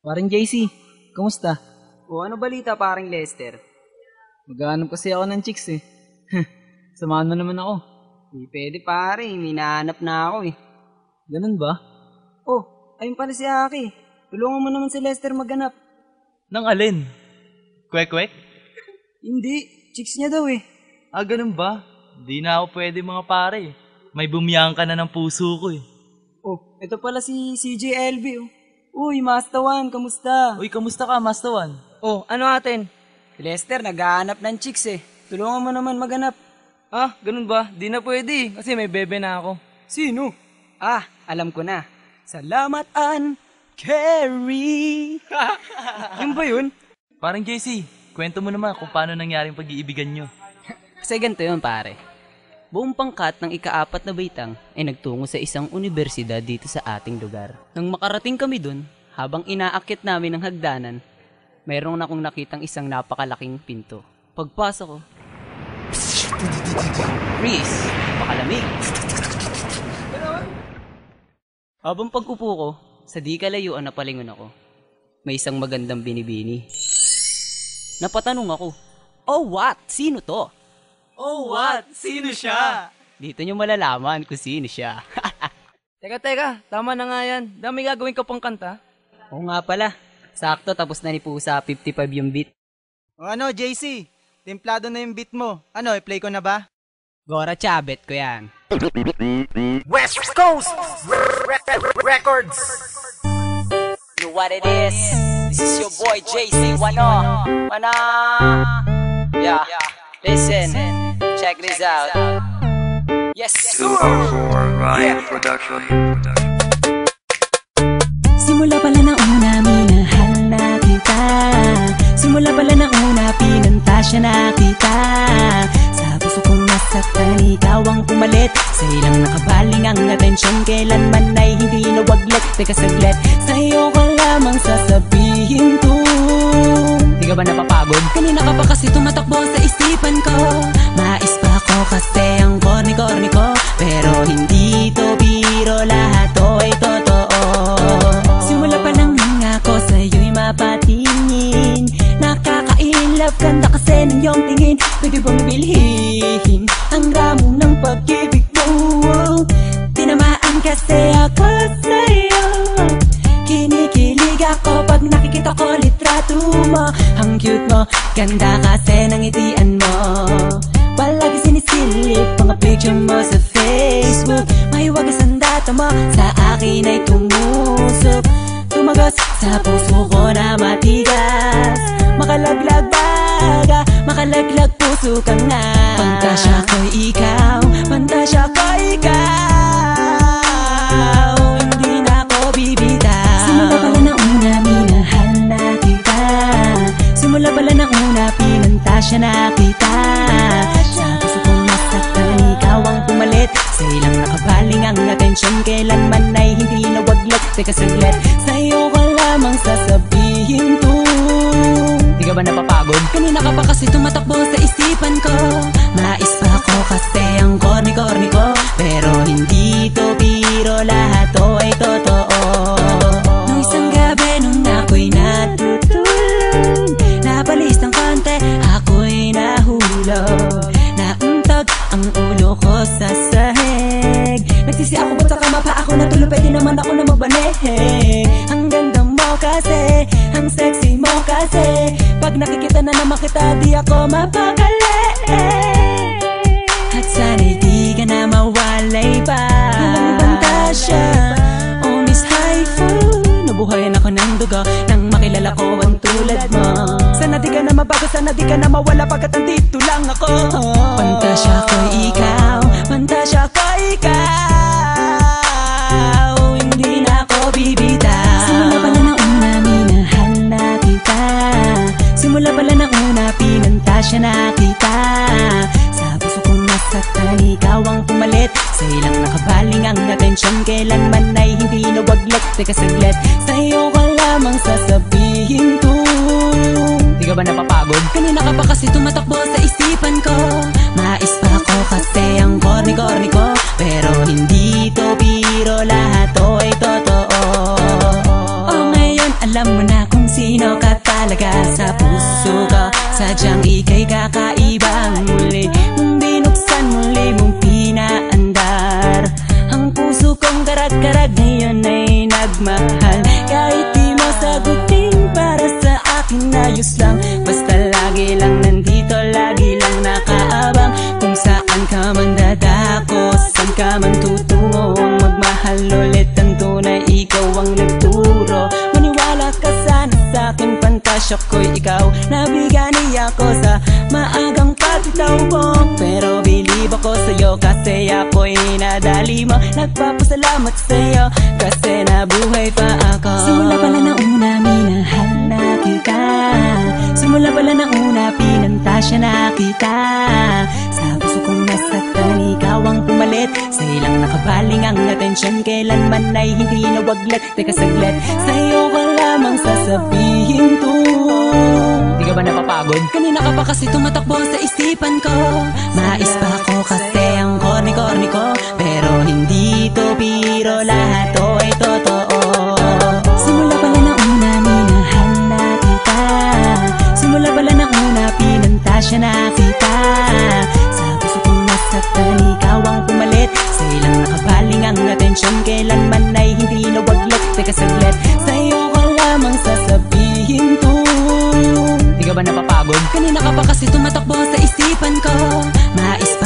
Parang JC, kumusta? O ano balita paring Lester? Maghanap kasi ako ng chicks eh. Samahan mo naman ako. Hindi pwede pare, minahanap na ako eh. Ganun ba? Oh, ayun pala si Aki. Tulungan mo naman si Lester maghanap. Nang alin? Kwek-kwek? Hindi, chicks niya daw eh. Ah, ganun ba? Di na ako pwede mga pare. May bumiyang ka na ng puso ko eh. Oh, ito pala si CJLB oh. Uy, Mastawan, kamusta? Uy, kamusta ka, Mastawan? Oh, ano atin? Si Lester, naghahanap ng chicks eh. Tulungan mo naman maghanap. Ah, ganun ba? Di na pwede kasi may bebe na ako. Sino? Ah, alam ko na. Salamat, Ann Carrie. Yun ba yun? Parang JC, kwento mo naman kung paano nangyaring pag-iibigan nyo. Kasi ganito yun pare. Buong pangkat ng ika-4 na baitang ay nagtungo sa isang universidad dito sa ating lugar. Nang makarating kami dun, habang inaakit namin ang hagdanan, mayroong akong nakitang isang napakalaking pinto. Pagpasok ko, Freeze! Pakalamig! Habang pag-upo ko, sa di kalayuan na palingon ako, may isang magandang binibini. Napatanong ako, "Oh what? Sino to?" Oh what? Sino siya? Dito nyo malalaman kung sino siya. Teka, tama na nga yan. Dami gagawin ka pang kanta. Oo nga pala, sakto tapos na ni Pusa 55 yung beat. O ano, JC? Templado na yung beat mo. Ano, i-play ko na ba? Gora Chabet ko yan. West Coast Records. You know what it is? This is your boy JC Wano. Yeah, listen, check this out. Yes, sir. 204 Ryan Production. Simula pala na una, minahal na kita. Simula pala na una, pinantasya na kita. Sa puso kong nasaktan, ikaw ang pumalit. Sa ilang nakabaling ang atensyon, kailanman ay hindi nawaglit. Teka saglit, sa'yo ko lamang sasabihin ko. Di ka ba napapagod? Kanina ka pa kasi tumatakbo sa isipan ko. Mais pa ako kasi ang korni-korni ko. Pero hindi to biro, lahat to ay totoo. Simula pa lang nangako sa'yo'y mapatingin. Nakaka-inlove kanda kasi ng iyong tingin. Pwede bang bilhin ang ramo ng pag-ibig mo? Tinamaan kasi ako sa'yo. Kinikilig ako pag nakikita ko litrato mo. Ang cute mo, ganda kasi ng ngitian mo. Palagi sinisilip mga picture mo sa Facebook. May wagas ang data mo, sa akin ay tumusok. Tumagos sa puso ko na matigas. Makalaglag baga, makalaglag puso ka nga. Pantasya ko'y ikaw, pantasya ko'y ikaw. Hindi na ako bibitaw. Simula pala na una, minahal na kita. Simula pala na una, pinantasya na kita. Sa puso kong nasaktan, ikaw ang pumalit. Sa ilang nakabaling ang atensyon, kailanman ay hindi nawaglit. Teka saglit, sa'yo ko lamang sasabihin to. Di ka ba napapagod? Kanina ka pa kasi tumatakbo sa isipan ko. Mais pa ako kasi ang korni-korni ko. Pero hindi to biro, lahat to ay totoo. Nung isang gabi nung ako'y natutulog, napalis ng konti, ako'y nahulog. Nauntog ang ulo ko sa sahig. Nagsisi ako ba't sa kama pa ako natulog, pwede naman ako na mabanig. Ang ganda mo kasi, ang sexy mo kasi. Pag nakikita na naman kita, di ako mapakali. At sana'y di ka na mawalay pa. Walang pantasya, oh Miss Haifu. Nabuhayan ako ng dugo nang makilala ko ang tulad mo. Sana di ka na mabago, sana di ka na mawala pagkat andito lang ako. Pantasya ko'y ikaw, pantasya ko'y ikaw. Hindi na ako bibitaw. Simula pala na una, minahal na kita. Simula pala na una, pinantasya na kita. Sa puso kong nasaktan, ikaw ang pumalit. Sa ilang nakabaling ang atensyon, kailanman ay hindi nawaglit. Teka saglit, sa'yo ko lamang sasabihin to. Di ka ba napapagod? Kanina ka pa kasi tumatakbo sa isipan ko. Mais pa ako kasi ang korni-korni ko. Pero hindi to biro, lahat to ay totoo. Oh ngayon alam mo na ngayon ay nagmahal. Kahit di mo sagutin, para sa akin ayos lang. Basta lagi lang nandito, lagi lang nakaabang. Kung saan ka man dadako, saan ka man tutungo, ang magmahal ulit ang tunay, ikaw ang nagturo. Maniwala ka sana sa akin, pantasya ko'y ikaw. Nabigani ako sa maagang pagtitaw mo, pero believe ako sa'yo kasi ako'y nadali mo. Nagpapasalamat sa'yo kasi nabuhay pa ako. Simula pala na una, minahal na kita. Simula pala na una, pinantasya na kita. Sa puso kong nasaktan, ikaw ang pumalit. Sa ilang nakabaling ang atensyon, kailanman ay hindi nawaglit. Teka saglit, sa'yo ka lamang sasabihin to. Di ka ba napapagod? Kanina ka pa kasi tumatakbo sa isipan ko. Mais pa ako kasi ang corny-corny ko, pero hindi to biro, lahat to ay totoo. Simula pala na una, minahal na kita. Simula pala na una, pinantasya na kita. Sa puso kong nasaktan, ikaw ang pumalit. Sa ilang nakabaling ang atensyon, kailanman ay hindi nawaglit. Teka saglit, sa'yo ka lamang sasabihin to. Di ka ba napapagod? Kanina ka pa kasi tumatakbo sa isipan ko. Mais pa